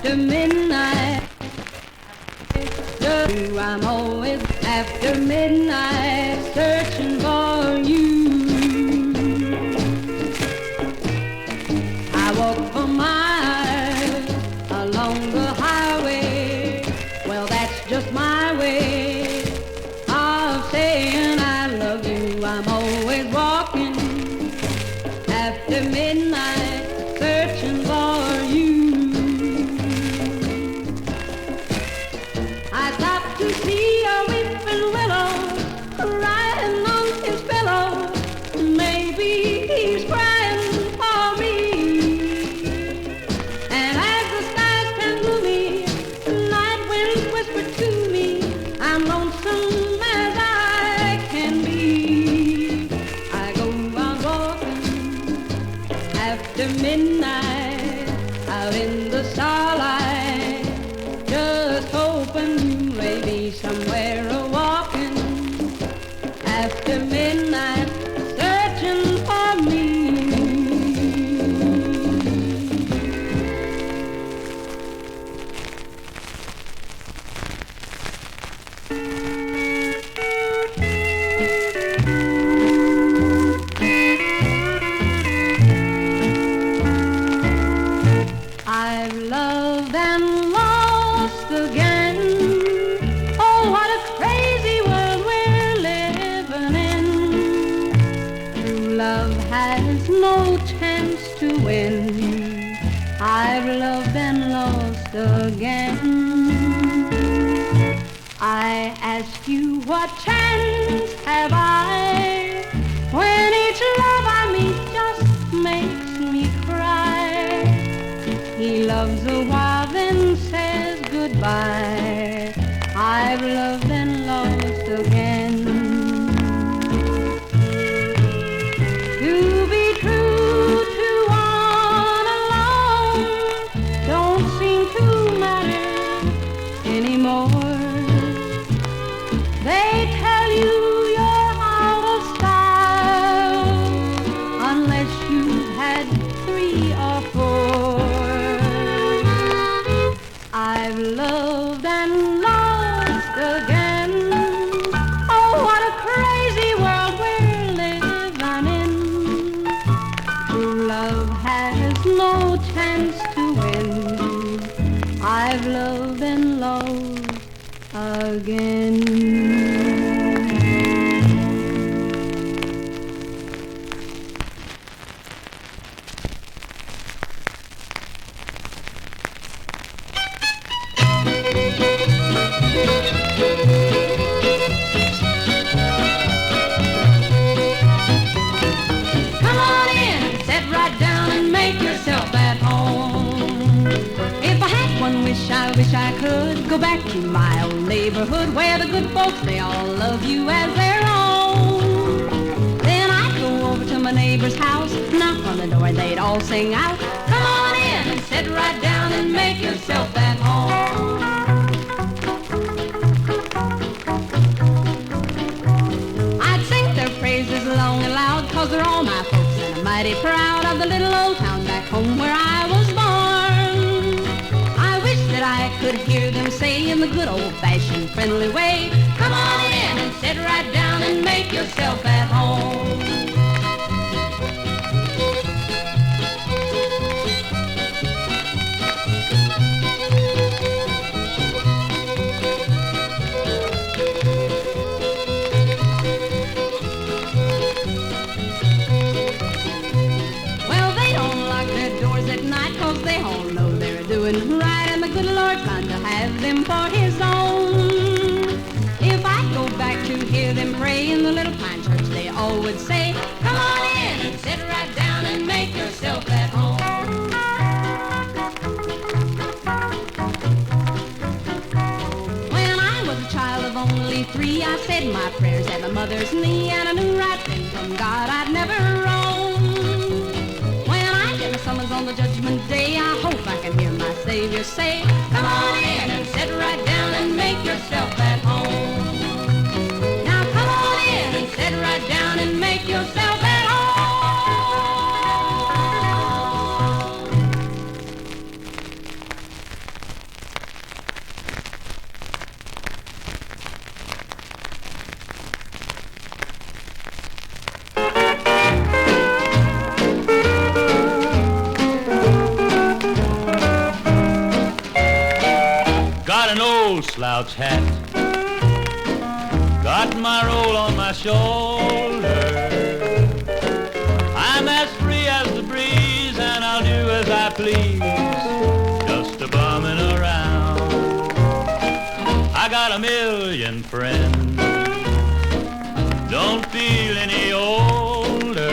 after midnight. I'm always after midnight searching for you. I walk for miles along the highway. Well, that's just my way of saying I love you. I'm always walking after midnight searching for you. I stopped to see a weeping willow crying on his pillow. Maybe he's crying for me. And as the skies turn gloomy, the night winds whisper to me, I'm lonesome as I can be. I go on walking after midnight out in the starlight, just hoping you may be somewhere a-walking after midnight, searching for me. I've loved and lost again. Oh, what a crazy world we're living in. True love has no chance to win. I've loved and lost again. I ask you, what chance have I, when each love I meet just makes me cry? He loves a while, then says goodbye. I've loved and lost again. To be true to one alone don't seem to matter anymore. They tell you you're out of style unless you've had 3 or 4. I've loved and lost again. Oh, what a crazy world we're living in. True love has no chance to win. I've loved and lost again. Come on in, sit right down and make yourself at home. If I had one wish I could go back to my old neighborhood where the good folks, they all love you as their own. Then I'd go over to my neighbor's house, knock on the door and they'd all sing out, come on in and sit right down and make yourself at home. I'd sing their praises long and loud, 'cause they're all my folks and I'm mighty proud of the little old town back home where I was born. I wish that I could hear them say in the good old-fashioned friendly way, come on in and sit right down and make yourself at home. Well, they don't lock their doors at night, 'cause they all know they're doing right, and the good Lord's bound to have them for his own. If I go back to hear them pray in the little pine church, they all would say, come on in and sit right down and make yourself at home. When I was a child of only 3, I said my prayers at my mother's knee, and I knew right then from God I'd never roam. When I get my summons on the judgment day, I hope I can hear my Savior say, come on in and sit right down and make yourself at home. Now come on in and sit right down and make yourself at home. an old slouch hat, got my roll on my shoulder. I'm as free as the breeze and I'll do as I please, just a bumming around. I got a million friends, don't feel any older.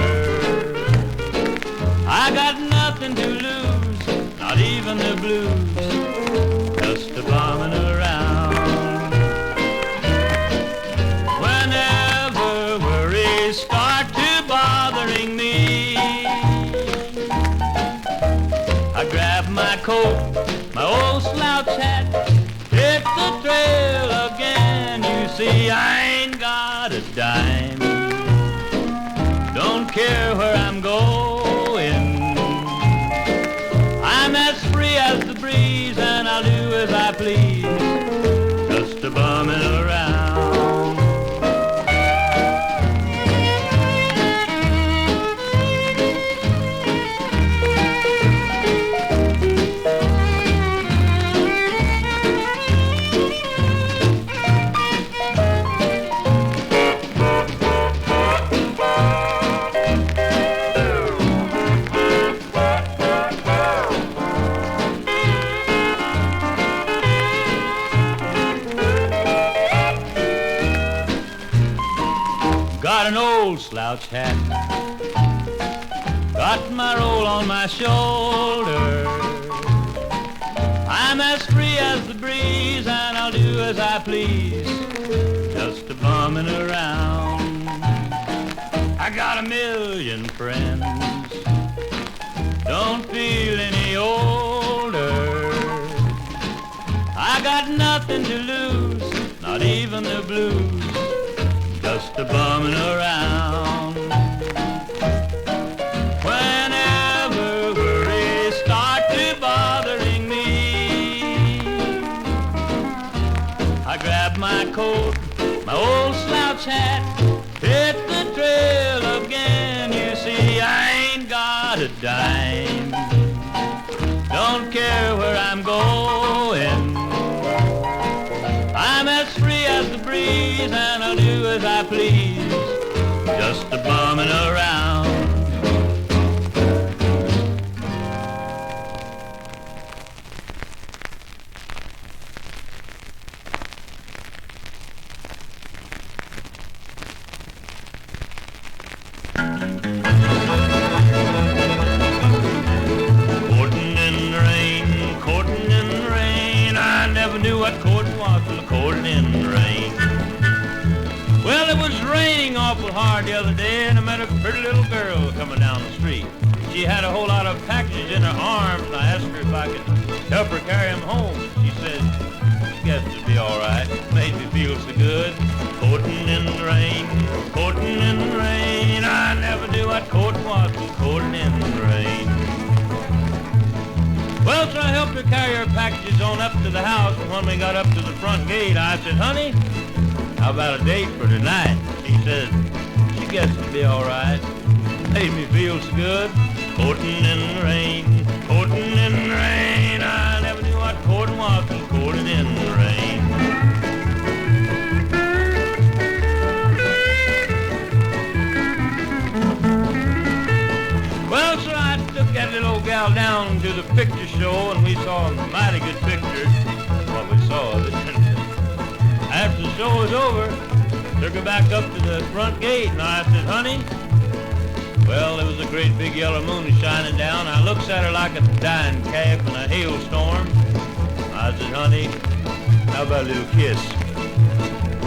I got nothing to lose, not even the blues, just a bumming around. Whenever worries start to bothering me, I grab my coat, my old slouch hat, hit the trail again. You see, I ain't got a dime, don't care where I'm going. I'm as free as the breeze and I'll do as I please, just a bumming around. Got an old slouch hat, got my roll on my shoulder. I'm as free as the breeze and I'll do as I please, just a bumming around. I got a million friends, don't feel any older. I got nothing to lose, not even the blues, just a bumming around. Whenever worries start to bothering me, I grab my coat, my old slouch hat, hit the trail again. You see, I ain't got a dime, don't care where I'm going. I'm as free as the breeze and I'll do as I please, just a bumming around. Courtin' in the rain, courtin' in the rain. I never knew what courtin' was till courtin' in the rain. Well, it was raining awful hard the other day, and I met a pretty little girl coming down the street. She had a whole lot of packages in her arms, and I asked her if I could help her carry them home. She said, I guess it'll be all right. Made me feel so good. Courtin' in the rain, courtin' in the rain. I never knew what courtin' was till courtin' in the rain. Well, so I helped her carry her packages on up to the house, and when we got up to the front gate, I said, honey, how about a date for tonight? She said, she guessed it'd be all right. Made me feel so good. Courtin' in the rain, courtin' in the rain. I never knew what courtin' was till courtin' in the rain. Well, so I took that little old gal down to the picture show, and we saw a mighty good picture. What we saw of it. After the show was over, took her back up to the front gate, and I said, honey, well, there was a great big yellow moon shining down. I looks at her like a dying calf in a hailstorm. I said, honey, how about a little kiss?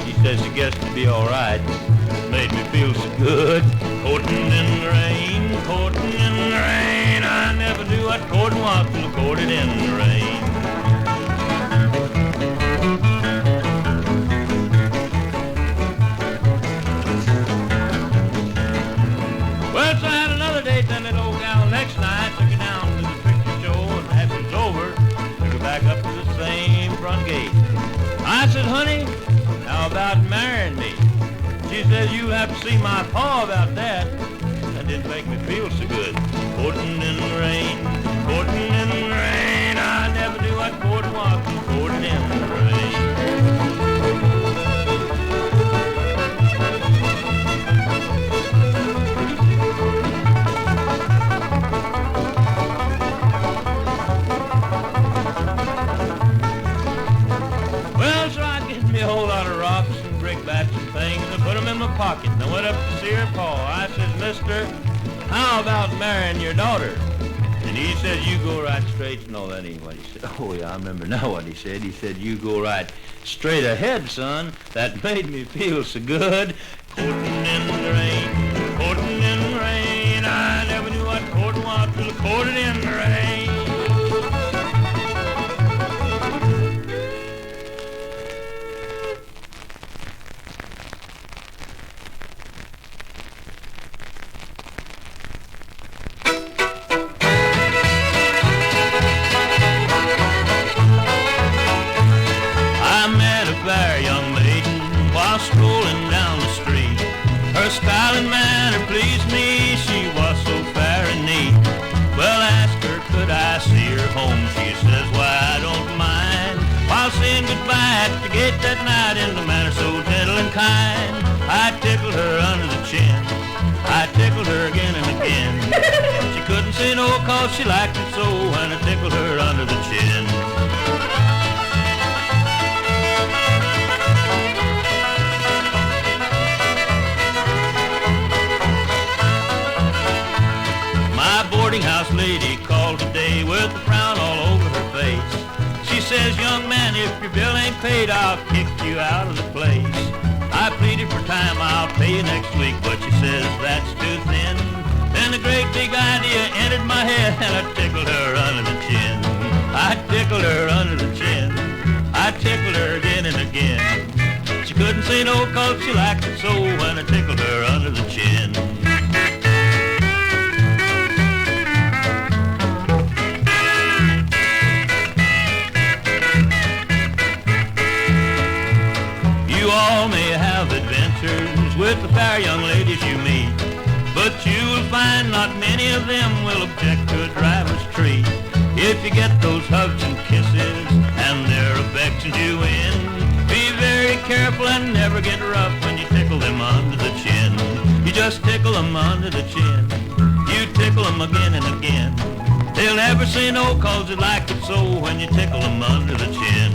She said she guessed it'd be all right. Made me feel so good. Courtin' in the rain, courtin' in the rain. I never knew what courtin' was till courtin' in the rain. Well, so I had another date, that little old gal next night. Took her down to the picture show, and after it was over, took her back up to the same front gate. I said, honey, how about marrying me? She said, you'll have to see my pa about that. That didn't make me feel so good. Courtin' in the rain, courtin' in the rain. I never knew what courtin' was till courtin' in the rain. pocket, and I went up to see her pa. I says, mister, how about marrying your daughter? And he said, you go right straight. You know, that ain't what he said. Oh, yeah, I remember now what he said. He said, you go right straight ahead, son. That made me feel so good. Courtin' in the rain, courtin' in the rain. I never knew what courtin' was till courtin' in the rain. Fair young maiden while strolling down the street. Her style and manner pleased me, she was so fair and neat. Well, asked her could I see her home, she says why I don't mind. While saying goodbye at the gate that night in the manner so gentle and kind, I tickled her under the chin, I tickled her again and again. She couldn't say no cause she liked it so when I tickled her under the chin. House lady called today with a frown all over her face. She says, young man, if your bill ain't paid, I'll kick you out of the place. I pleaded for time, I'll pay you next week, but she says that's too thin. Then a great big idea entered my head, and I tickled her under the chin. I tickled her under the chin. I tickled her again and again. She couldn't say no cause she liked it so when I tickled her under the chin. You all may have adventures with the fair young ladies you meet, but you will find not many of them will object to a driver's treat. If you get those hugs and kisses and their affections you win, be very careful and never get rough when you tickle them under the chin. You just tickle them under the chin. You tickle them again and again. They'll never say no cause they like it so when you tickle them under the chin.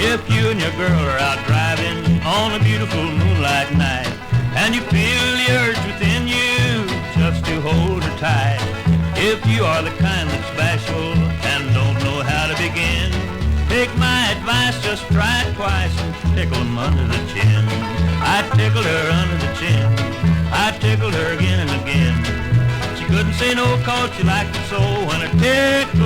If you and your girl are out driving on a beautiful moonlight night, and you feel the urge within you just to hold her tight, if you are the kind that's bashful and don't know how to begin, take my advice, just try it twice and tickle them under the chin. I tickled her under the chin. I tickled her again and again. She couldn't say no cause she liked it so when I tickled